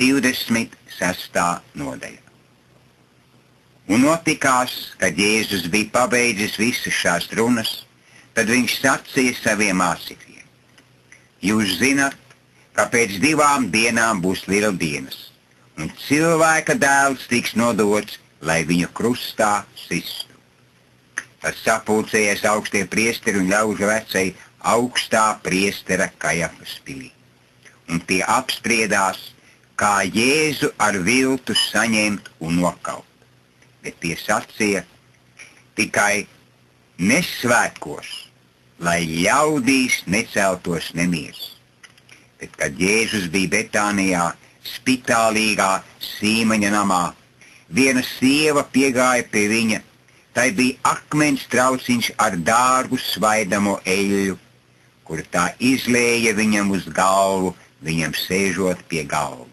26. nodaļa. Un notikās, kad Jēzus bija pabeidzis visas šās runas, tad viņš sacīja saviem mācekļiem: Jūs zināt, ka pēc 2 dienām būs lieldienas, un cilvēka dēls tiks nodots, lai viņu krustā sistu. Tad sapulcējies augstie priesteri un ļaužu vecei augstā priestera Kajafas pilī. Un tie apspriedās, kā Jēzu ar viltu saņemt un nokaut. Bet tie sacīja: tikai nesvētkos, lai ļaudīs neceltos nemiers. Bet, kad Jēzus bija Betānijā, spitālīgā Sīmaņa namā, viena sieva piegāja pie viņa. Tai bija akmens trauciņš ar dārgu svaidamo eļļu, kuru tā izlēja viņam uz galvu, viņam sēžot pie galda.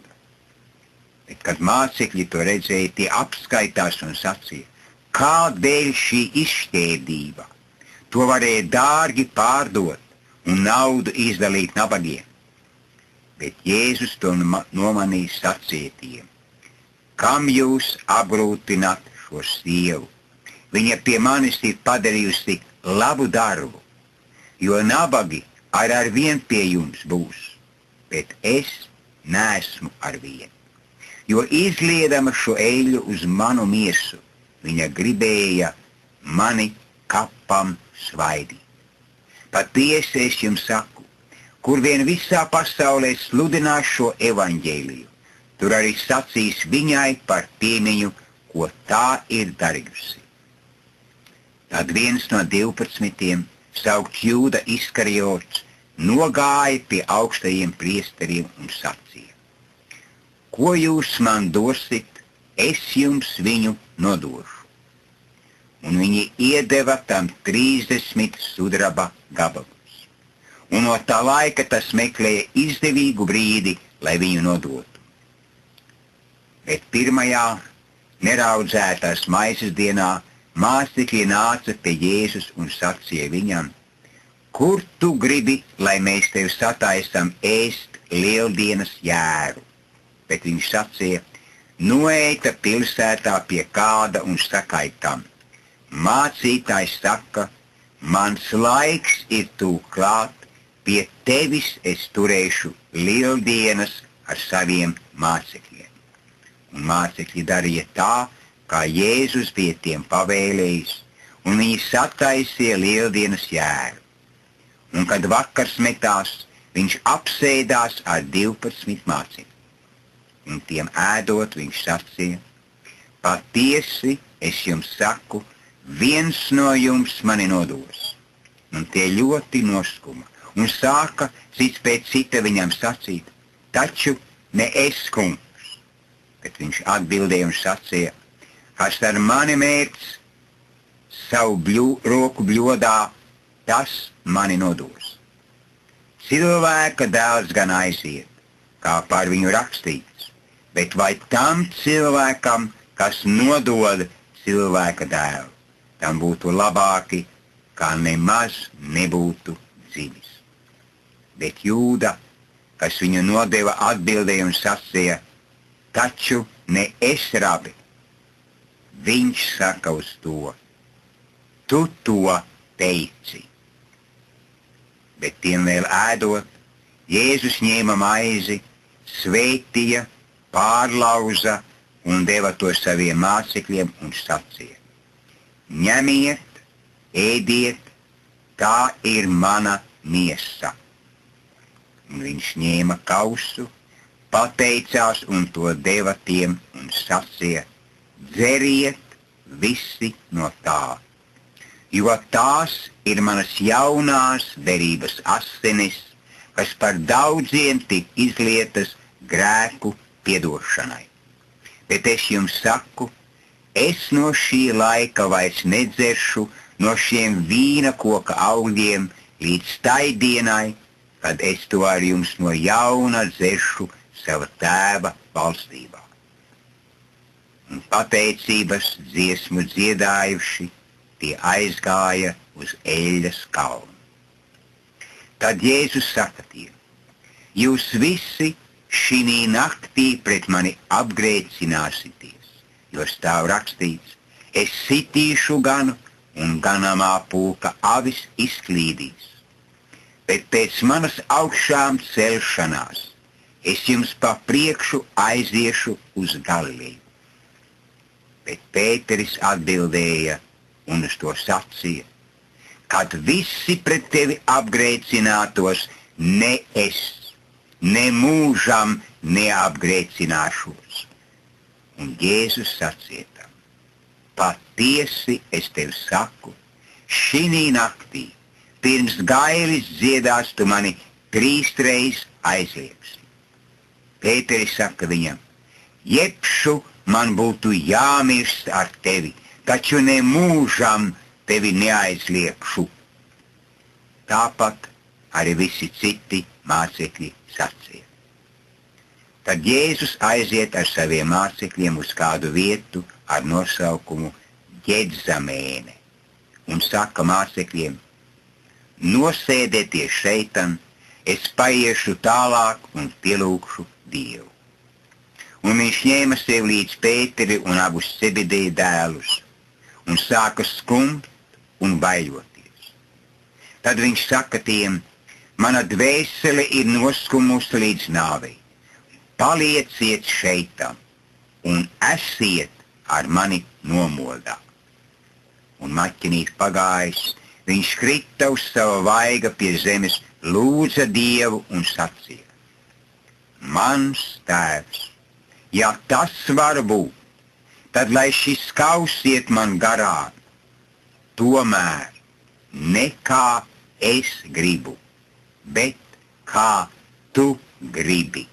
Bet, kad mācekļi to redzēja, tie apskaitās un sacīja: kādēļ šī izšķērdība? To varēja dārgi pārdot un naudu izdalīt nabagiem. Bet Jēzus to nomanīja, sacīja tiem: kam jūs apgrūtināt šo sievu? Viņa pie manis ir padarījusi tik labu darbu, jo nabagi ar vien pie jums būs, bet es neesmu ar vienu. Jo izliedama šo eļļu uz manu miesu, viņa gribēja mani kapam svaidīt. Patiesi es jums saku, kur vien visā pasaulē sludinās šo evaņģēliju, tur arī sacīs viņai par piemiņu, ko tā ir darījusi. Tad viens no 12, saukts Jūda Iskariots, nogāja pie augstajiem priesteriem un sacīja: ko jūs man dosit, es jums viņu nodošu. Un viņi iedeva tam 30 sudraba gabalus. Un no tā laika tas meklēja izdevīgu brīdi, lai viņu nodotu. Bet pirmajā neraudzētās maizes dienā mācekļi nāca pie Jēzus un sacīja viņam: kur tu gribi, lai mēs tev sataisam ēst lieldienas jēru? Bet viņš sacīja: noeita pilsētā pie kāda un sakai tam: mācītājs saka, mans laiks ir tūlīt klāt, pie tevis es turēšu lieldienas ar saviem mācekļiem. Un mācekļi darīja tā, kā Jēzus bija tiem pavēlējis, un viņi sataisīja lieldienas jēru. Un, kad vakars metās, viņš apsēdās ar 12 mācekļiem. Un tiem ēdot, viņš sacīja: patiesi es jums saku, viens no jums mani nodos. Un tie ļoti noskuma un sāka cits pēc cita viņam sacīt: taču ne es, kungs. Bet viņš atbildēja un sacīja: kas ar mani mērķis savu roku bļodā, tas mani nodos. Cilvēka dēls gan aiziet, kā par viņu rakstīts, bet vai tam cilvēkam, kas nodod cilvēka dēlu, tam būtu labāki, kā nemaz nebūtu dzimis. Bet Jūda, kas viņu nodeva, atbildēja un sacīja: taču ne es, rabi. Viņš saka uz to: tu to teici. Bet tiem vēl ēdot, Jēzus ņēma maizi, svētīja, pārlauza un deva to saviem mācekļiem un sacīja: ņemiet, ēdiet, tā ir mana miesa. Un viņš ņēma kausu, pateicās un to deva tiem un sacīja: dzeriet visi no tā, jo tās ir manas jaunās derības asinis, kas par daudziem tik izlietas grēku piedošanai. Bet es jums saku, es no šī laika vairs nedzeršu no šiem vīna koka augļiem līdz tai dienai, kad es to ar jums no jauna dzeršu sava tēva valstībā. Un pateicības dziesmu dziedājuši, tie aizgāja uz eļļas kalnu. Tad Jēzus saka tiem: jūs visi šī naktī pret mani apgrēcināsieties, jo stāv rakstīts, es sitīšu ganu un ganamā pulka avis izklīdīs. Bet pēc manas augšām celšanās es jums pa priekšu aiziešu uz Galileju. Bet Pēteris atbildēja un uz to sacīja, kad visi pret tevi apgrēcinātos, ne es, ne mūžam neapgrēcināšos. Un Jēzus sacīja tam, patiesi es tev saku, šī naktī pirms gailis dziedās tu mani 3 reizes aizliegsi. Pēteris saka viņam, jebšu man būtu jāmirst ar tevi, taču ne mūžam tevi neaizliegšu. Tāpat arī visi citi mācekļi sacīja. Tad Jēzus aiziet ar saviem mācekļiem uz kādu vietu ar nosaukumu Ģedzamēne un saka mācekļiem, nosēdieties šeitan, es paiešu tālāk un pielūgšu Dievu. Un viņš ņēma sev līdz Pēteri un abus Zebedeja dēlus un sāka skumt un baiļoties. Tad viņš saka tiem, mana dvēsele ir noskumusi līdz nāvei. Palieciet šeitam un esiet ar mani nomodā. Un maķinīt pagājis, viņš krita uz sava vaiga pie zemes, lūdza Dievu un sacīja, mans Tēvs, ja tas var būt, tad lai šis kauss iet man garām, tomēr ne kā es gribu, bet kā tu gribi.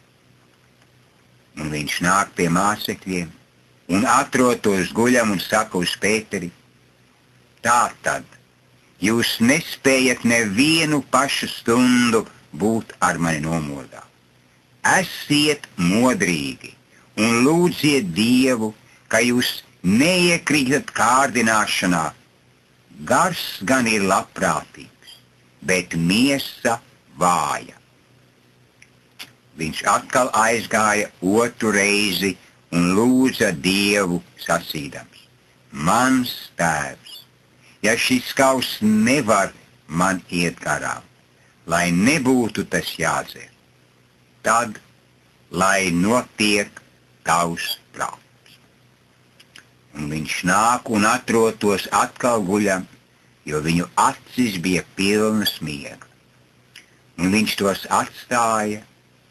Un viņš nāk pie mācekļiem un atrod tos guļam un saka uz Pēteri, tātad jūs nespējat nevienu pašu stundu būt ar mani nomodā. Esiet modrīgi un lūdziet Dievu, ka jūs neiekrītat kārdināšanā. Gars gan ir labprātīgs, bet miesa vāja. Viņš atkal aizgāja otru reizi un lūdza Dievu sacīdams, mans Tēvs, ja šis kauss nevar man iet garām, lai nebūtu tas jādzer, tad, lai notiek tavs prāts. Un viņš nāk un atrod tos atkal guļam, jo viņu acis bija pilnas miega. Un viņš tos atstāja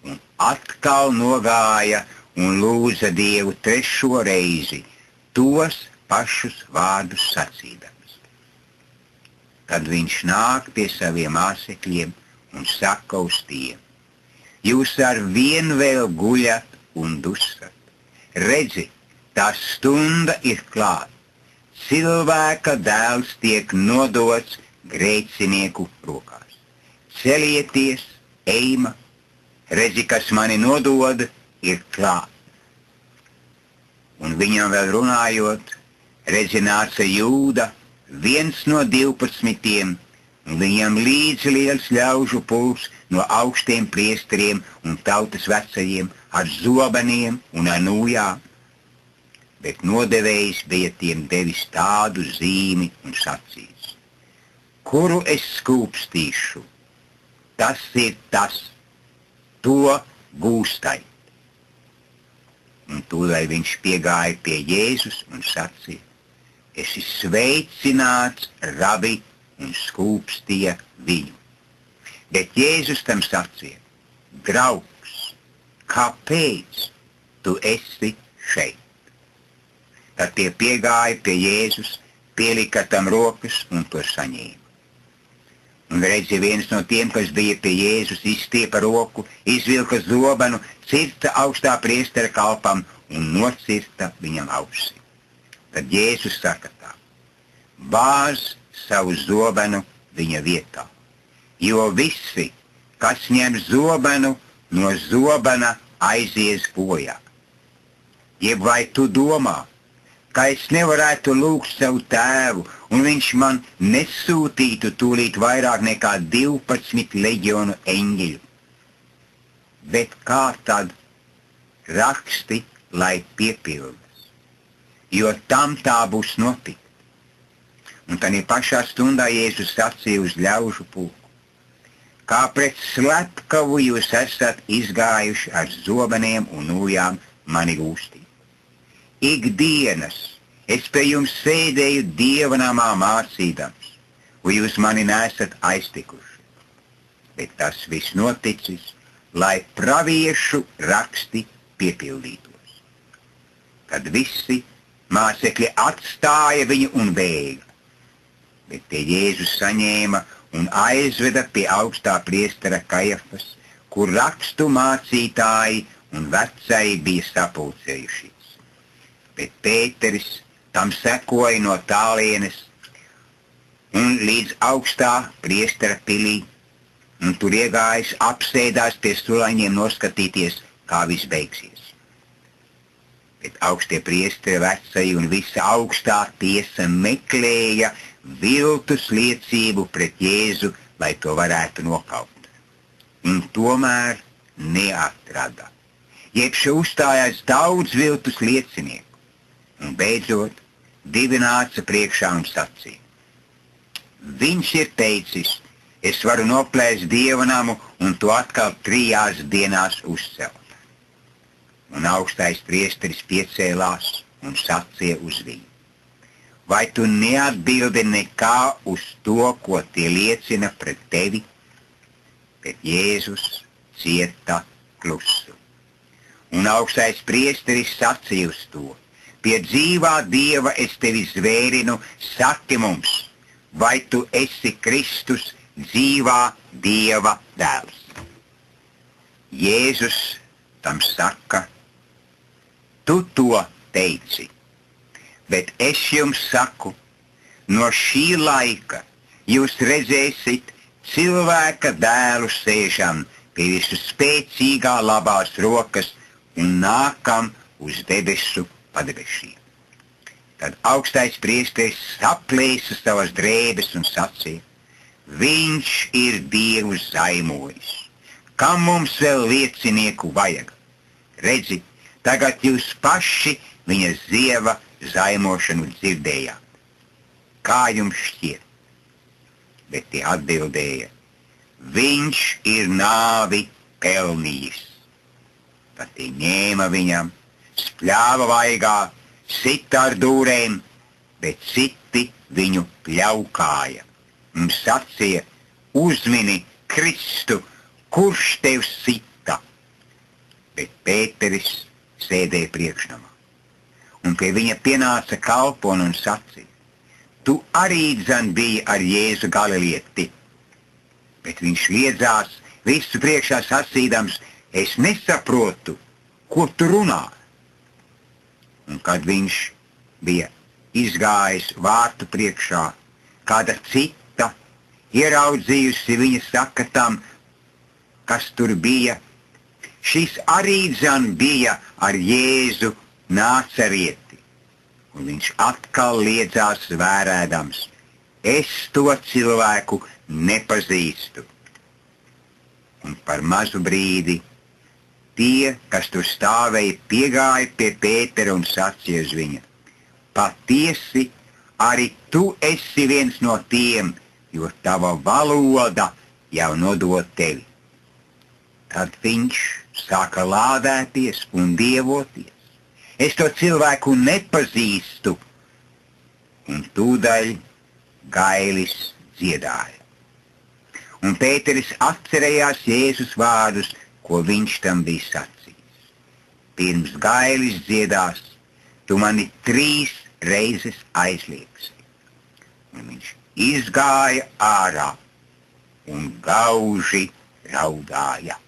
un atkal nogāja un lūdza Dievu 3. reizi, tos pašus vārdus sacīdams. Tad viņš nāk pie saviem mācekļiem un saka uz tiem, jūs ar vien vēl guļat un dusat. Redzi, tā stunda ir klāta. Cilvēka dēls tiek nodots grēcinieku rokās. Celieties, ejma, redzi, kas mani nodod, ir klāt. Un viņam vēl runājot, redzi, nāca Jūda, viens no 12, un viņam līdzi liels ļaužu pulks no augstiem priesteriem un tautas vecajiem ar zobeniem un ar nūjām. Bet nodevējs bija tiem devis tādu zīmi un sacījis, kuru es skūpstīšu, tas ir tas, to gūstai. Un tūlēļ viņš piegāja pie Jēzus un sacīja, esi sveicināts, rabi, un skūpstīja viņu. Bet Jēzus tam sacīja, draugs, kāpēc tu esi šeit? Tad tie piegāja pie Jēzus, pielika tam rokas un to saņēma. Un redzi, viens no tiem, kas bija pie Jēzus, izstiepa roku, izvilka zobenu, cirta augstā priestera kalpam un nocirta viņam ausi. Tad Jēzus saka tā, bāz savu zobenu viņa vietā, jo visi, kas ņem zobenu, no zobena aizies bojā. Jeb vai tu domā, ka es nevarētu lūgt savu tēvu, un viņš man nesūtītu tūlīt vairāk nekā 12 leģionu eņģeļu? Bet kā tad raksti, lai piepildas, jo tam tā būs notikt. Un tādā pašā stundā Jēzus sacīja uz ļaužu pulku: kā pret slepkavu jūs esat izgājuši ar zobeniem un nūjām mani gūstīt. Ikdienas es pie jums sēdēju Dieva namā mācīdams, un jūs mani nesat aiztikuši. Bet tas viss noticis, lai praviešu raksti piepildītos. Kad visi mācekļi atstāja viņu un bēga, bet tie Jēzus saņēma un aizveda pie augstā priestera Kajafas, kur rakstu mācītāji un vecai bija sapulcējušies. Bet Pēteris tam sekoja no tālienes un līdz augstā priestera pilī, un tur iegājis apsēdās pie stulaņiem noskatīties, kā viss beigsies. Bet augstie priesteri, vecai un visa augstā tiesa meklēja viltus liecību pret Jēzu, lai to varētu nokaut. Un tomēr neatrada. Jebš uzstājās daudz viltus liecinieku. Un beidzot, divi nāca priekšā un sacīja: viņš ir teicis, es varu noplēst Dieva namu un to atkal 3 dienās uzcelt. Un augstais priesteris piecēlās un sacīja uz viņu: vai tu neatbildi nekā uz to, ko tie liecina pret tevi? Bet Jēzus cieta klusu. Un augstais priesteris sacīja uz to: pie dzīvā Dieva es tevi zvērinu, saki mums, vai tu esi Kristus, dzīvā Dieva dēls? Jēzus tam saka: tu to teici, bet es jums saku, no šī laika jūs redzēsiet cilvēka dēlu sēžam pie visu spēcīgā labās rokas un nākam uz debesu padebešiem. Tad augstais priesteris saplēsa savas drēbes un sacīja: viņš ir Dievu zaimojis. Kam mums vēl liecinieku vajag? Redzi, tagad jūs paši viņa zieva zaimošanu dzirdējāt. Kā jums šķiet? Bet tie atbildēja: viņš ir nāvi pelnījis. Tad tie ņēma viņam, spļāva vaigā, sita ar dūrēm, bet citi viņu pļaukāja un sacīja: uzmini Kristu, kurš tev sita? Bet Pēteris sēdēja priekšnamā, un pie viņa pienāca kalpone un sacīja: tu arī dzan biji ar Jēzu Galilieti. Bet viņš liedzās visu priekšā sacīdams: es nesaprotu, ko tu runā. Un kad viņš bija izgājis vārtu priekšā, kāda cita, ieraudzījusi viņa saka tam, kas tur bija: šis arī dzan bija ar Jēzu Nācarieti. Un viņš atkal liedzās vērēdams: es to cilvēku nepazīstu. Un par mazu brīdi tie, kas tur stāvēja, piegāja pie Pētera un sacīja uz viņa: patiesi, arī tu esi viens no tiem, jo tava valoda jau nodod tevi. Tad viņš sāka lādēties un dievoties: es to cilvēku nepazīstu. Un tūdaļ gailis dziedāja. Un Pēteris atcerējās Jēzus vārdus, ko viņš tam bija sacījis: pirms gailis dziedās, tu mani 3 reizes aizliegsi. Un viņš izgāja ārā un gauži raudāja.